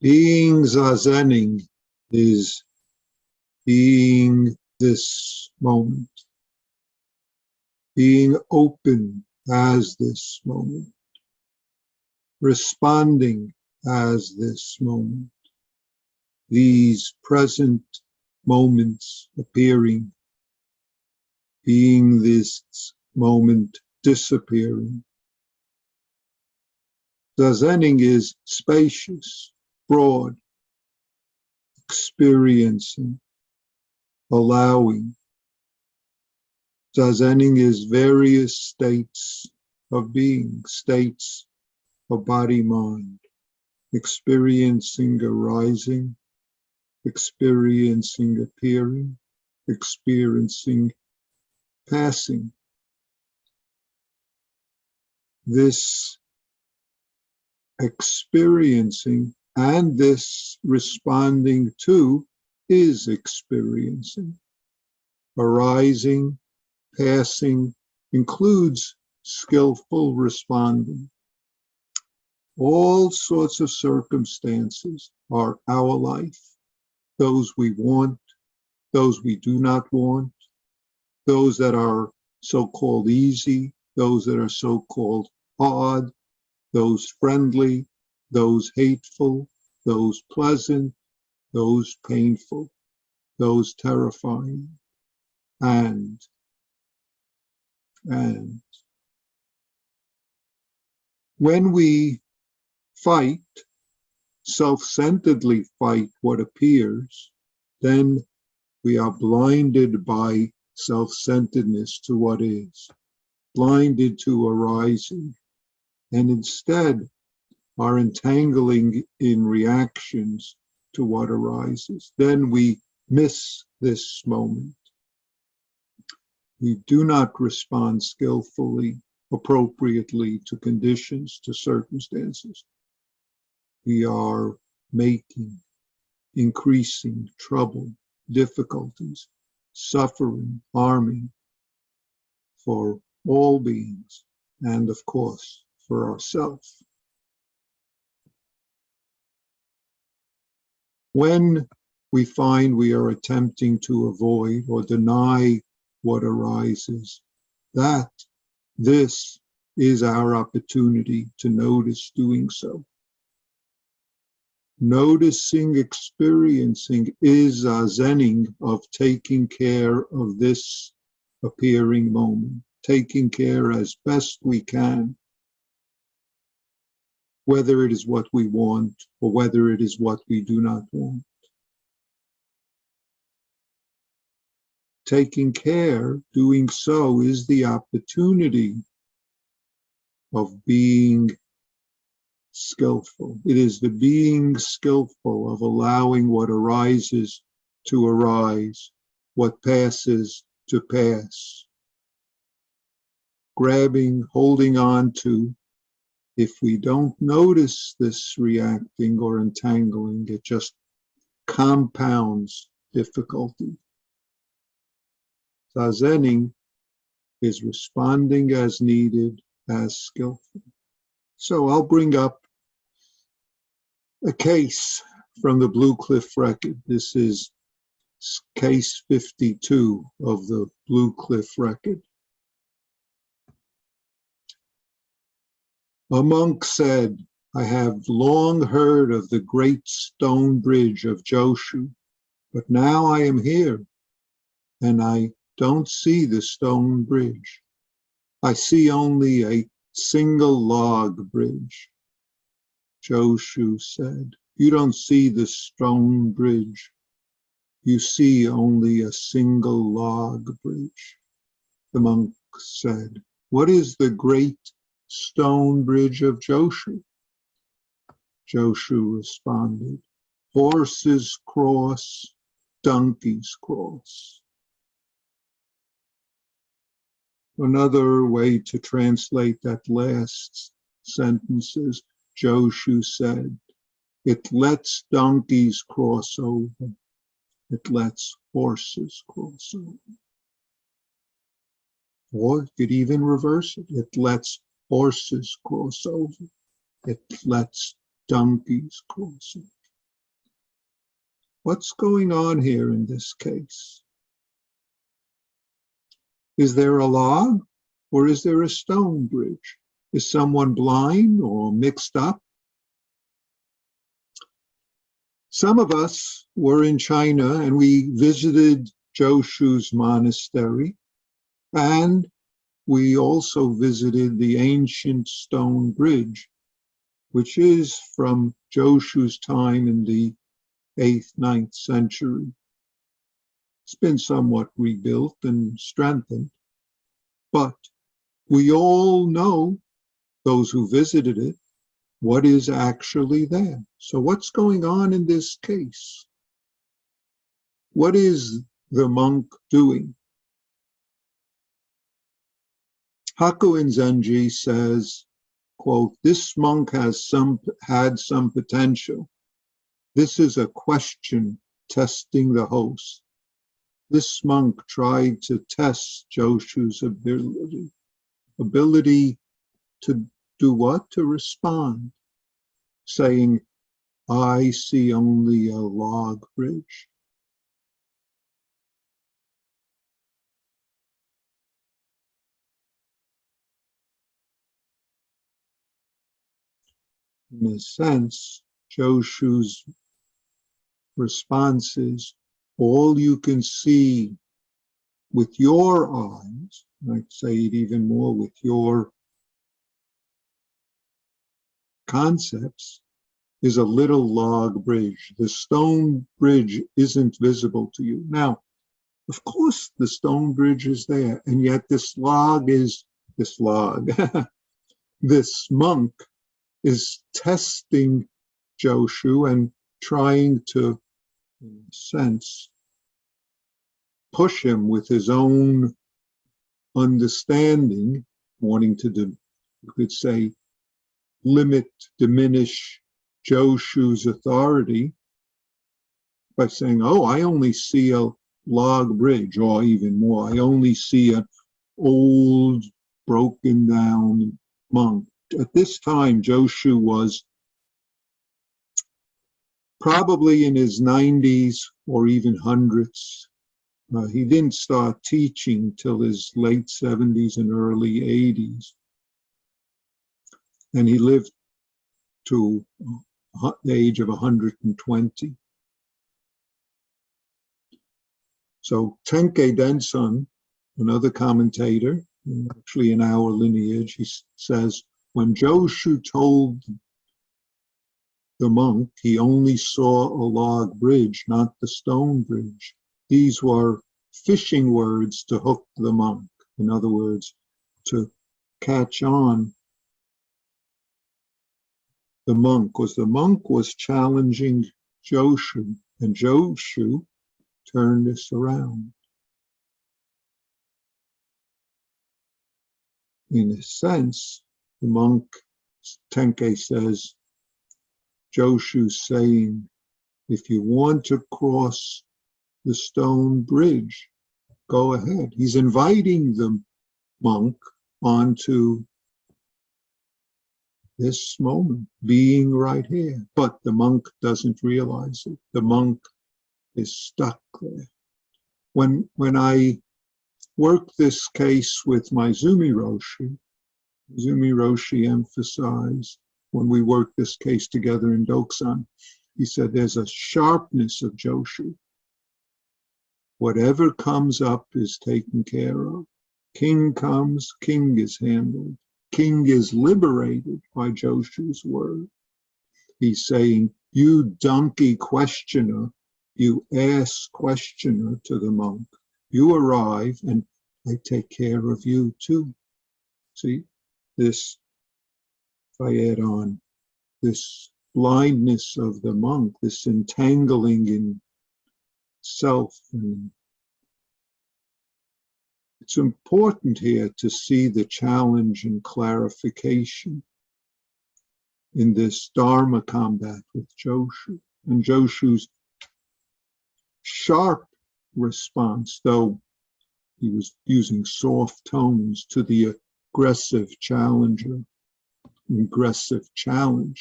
Being zazening is being this moment, being open as this moment, responding as this moment, these present moments appearing, being this moment disappearing. Zazening is spacious, broad, experiencing, allowing. Zazening is various states of being, states of body-mind, experiencing arising, experiencing appearing, experiencing passing. This experiencing and this responding to is experiencing. Arising, passing includes skillful responding. All sorts of circumstances are our life, those we want, those we do not want, those that are so-called easy, those that are so-called hard, those friendly, those hateful, those pleasant, those painful, those terrifying, and when we fight, self-centeredly fight what appears, then we are blinded by self-centeredness to what is, blinded to arising, and instead are entangling in reactions to what arises. Then we miss this moment. We do not respond skillfully, appropriately to conditions, to circumstances. We are making, increasing trouble, difficulties, suffering, harming for all beings, and of course, for ourselves. When we find we are attempting to avoid or deny what arises, this is our opportunity to notice doing so. Noticing, experiencing is a zazening of taking care of this appearing moment, taking care as best we can, whether it is what we want or whether it is what we do not want. Taking care, doing so, is the opportunity of being skillful. It is the being skillful of allowing what arises to arise, what passes to pass. Grabbing, holding on to. If we don't notice this reacting or entangling, it just compounds difficulty. Zazening is responding as needed, as skillful. So I'll bring up a case from the Blue Cliff record. This is case 52 of the Blue Cliff record. A monk said, "I have long heard of the great stone bridge of Joshu, but now I am here, and I don't see the stone bridge. I see only a single log bridge." Joshu said, "You don't see the stone bridge. You see only a single log bridge." The monk said, "What is the great stone bridge of Joshu?" Joshu responded, "Horses cross, donkeys cross." Another way to translate that last sentence is, Joshu said, "It lets donkeys cross over. It lets horses cross over." Or you could even reverse it. It lets horses cross over. It lets donkeys cross over. What's going on here in this case? Is there a log or is there a stone bridge? Is someone blind or mixed up? Some of us were in China and we visited Joshu's monastery, and we also visited the ancient stone bridge, which is from Joshu's time in the 8th, 9th century. It's been somewhat rebuilt and strengthened, but we all know, those who visited it, what is actually there. So what's going on in this case? What is the monk doing? Hakuin Zenji says, quote, "This monk had some potential. This is a question testing the host. This monk tried to test Joshu's ability to do what? To respond, saying, I see only a log bridge." In a sense, Joshu's response is, all you can see with your eyes, I'd say it even more with your concepts, is a little log bridge. The stone bridge isn't visible to you. Now, of course, the stone bridge is there, and yet this this monk is testing Joshu and trying to, in a sense, push him with his own understanding, wanting to, you could say, diminish Joshu's authority by saying, oh, I only see a log bridge, or even more, I only see an old, broken down monk. At this time, Joshu was probably in his 90s or even hundreds. He didn't start teaching till his late 70s and early 80s. And he lived to the age of 120. So Tenkei Denson, another commentator, actually in our lineage, he says, when Joshu told the monk he only saw a log bridge, not the stone bridge, these were fishing words to hook the monk. In other words, to catch on the monk, because the monk was challenging Joshu, and Joshu turned this around. In a sense, the monk, Tenkei says, Joshu's saying, if you want to cross the stone bridge, go ahead. He's inviting the monk onto this moment, being right here. But the monk doesn't realize it. The monk is stuck there. When I worked this case with my Zumi Roshi emphasized, when we worked this case together in Doksan, he said there's a sharpness of Joshu. Whatever comes up is taken care of. King comes, king is handled. King is liberated by Joshu's word. He's saying, you donkey questioner, you ass questioner to the monk. You arrive and I take care of you too. See, this, if I add on, this blindness of the monk, this entangling in self. And it's important here to see the challenge and clarification in this Dharma combat with Joshu. And Joshu's sharp response, though he was using soft tones to the aggressive challenge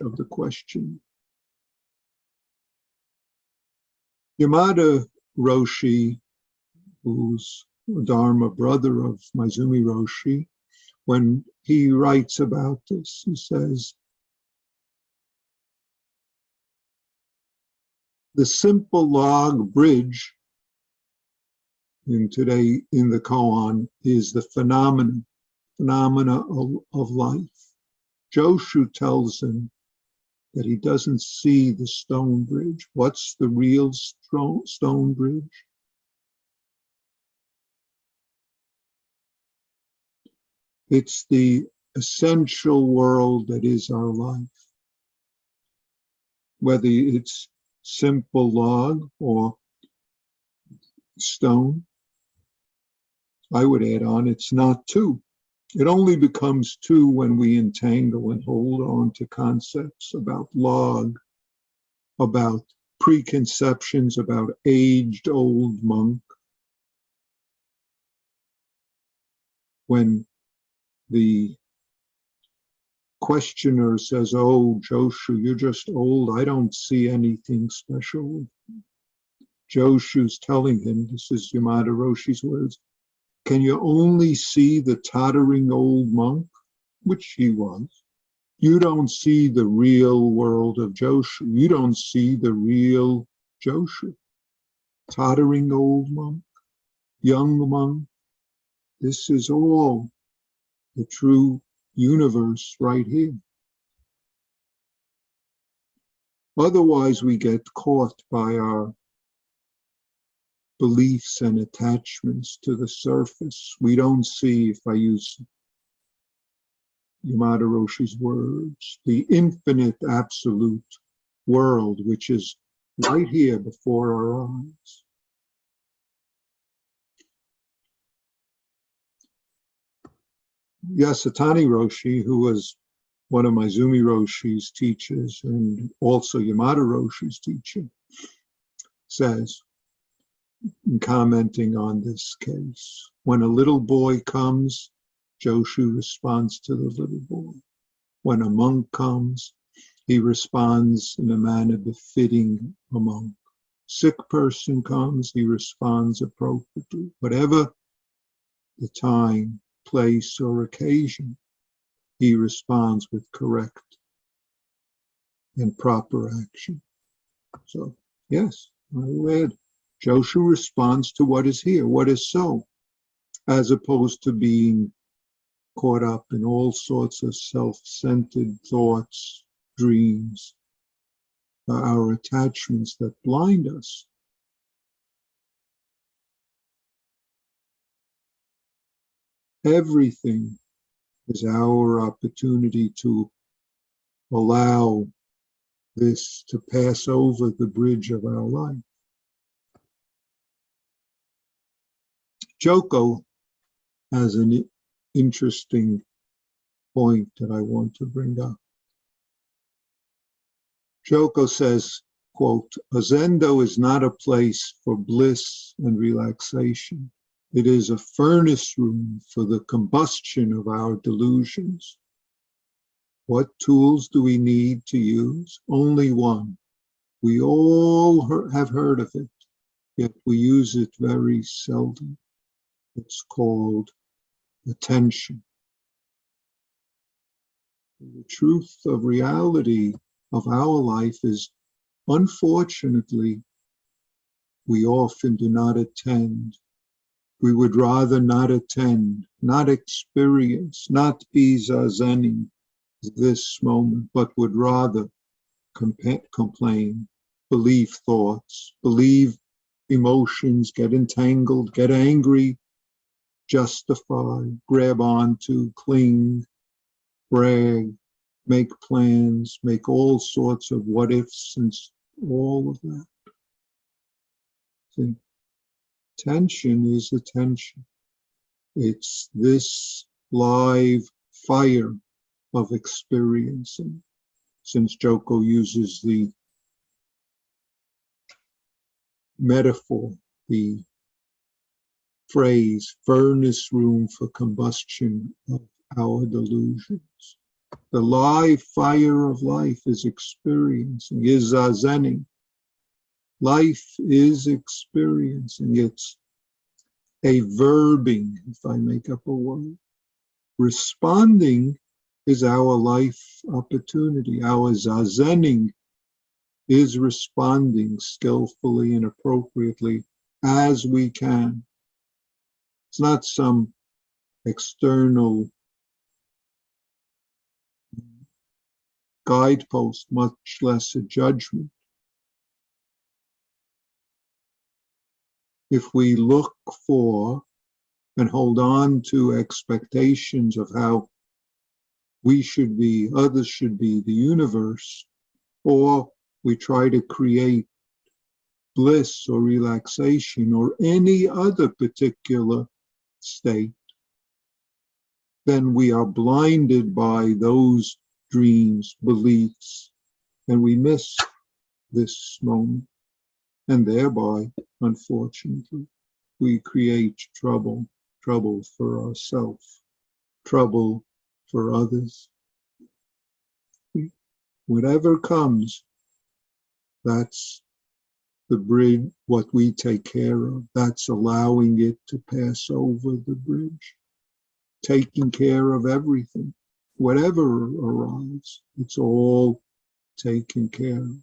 of the question. Yamada Roshi, who's a Dharma brother of Maizumi Roshi, when he writes about this, he says, the simple log bridge in the koan is the phenomena of life. Joshu tells him that he doesn't see the stone bridge. What's the real stone bridge? It's the essential world that is our life. Whether it's simple log or stone, I would add on, it's not two. It only becomes two when we entangle and hold on to concepts about log, about preconceptions, about aged old monk. When the questioner says, oh, Joshu, you're just old, I don't see anything special. Joshu's telling him, this is Yamada Roshi's words, can you only see the tottering old monk, which he was? You don't see the real world of Joshu. You don't see the real Joshu. Tottering old monk, young monk. This is all the true universe right here. Otherwise, we get caught by our beliefs and attachments to the surface. We don't see, if I use Yamada Roshi's words, the infinite absolute world, which is right here before our eyes. Yasutani Roshi, who was one of Maizumi Roshi's teachers and also Yamada Roshi's teacher, says, in commenting on this case, when a little boy comes, Joshu responds to the little boy. When a monk comes, he responds in a manner befitting a monk. Sick person comes, he responds appropriately. Whatever the time, place, or occasion, he responds with correct and proper action. So, yes, I read. Joshu responds to what is here, what is so, as opposed to being caught up in all sorts of self-centered thoughts, dreams, our attachments that blind us. Everything is our opportunity to allow this to pass over the bridge of our life. Joko has an interesting point that I want to bring up. Joko says, quote, a zendo is not a place for bliss and relaxation. It is a furnace room for the combustion of our delusions. What tools do we need to use? Only one. We all have heard of it, yet we use it very seldom. It's called attention. The truth of reality of our life is, unfortunately, we often do not attend. We would rather not attend, not experience, not be zazening this moment, but would rather complain, believe thoughts, believe emotions, get entangled, get angry, justify, grab onto, cling, brag, make plans, make all sorts of what ifs and all of that. See, attention is attention. It's this live fire of experiencing. Since Joko uses the metaphor, the phrase, furnace room for combustion of our delusions. The live fire of life is experiencing, is zazening. Life is experiencing. It's a verbing, if I make up a word. Responding is our life opportunity. Our zazening is responding skillfully and appropriately as we can. It's not some external guidepost, much less a judgment. If we look for and hold on to expectations of how we should be, others should be, the universe, or we try to create bliss or relaxation or any other particular state, then we are blinded by those dreams, beliefs, and we miss this moment. And thereby, unfortunately, we create trouble for ourselves, trouble for others. Whatever comes, that's the bridge, what we take care of. That's allowing it to pass over the bridge, taking care of everything. Whatever arrives, it's all taken care of.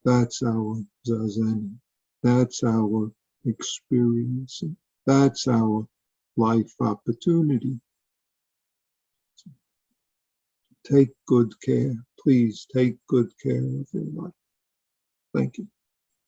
That's our zazen. That's our experiencing. That's our life opportunity. Take good care. Please take good care of your life. Thank you.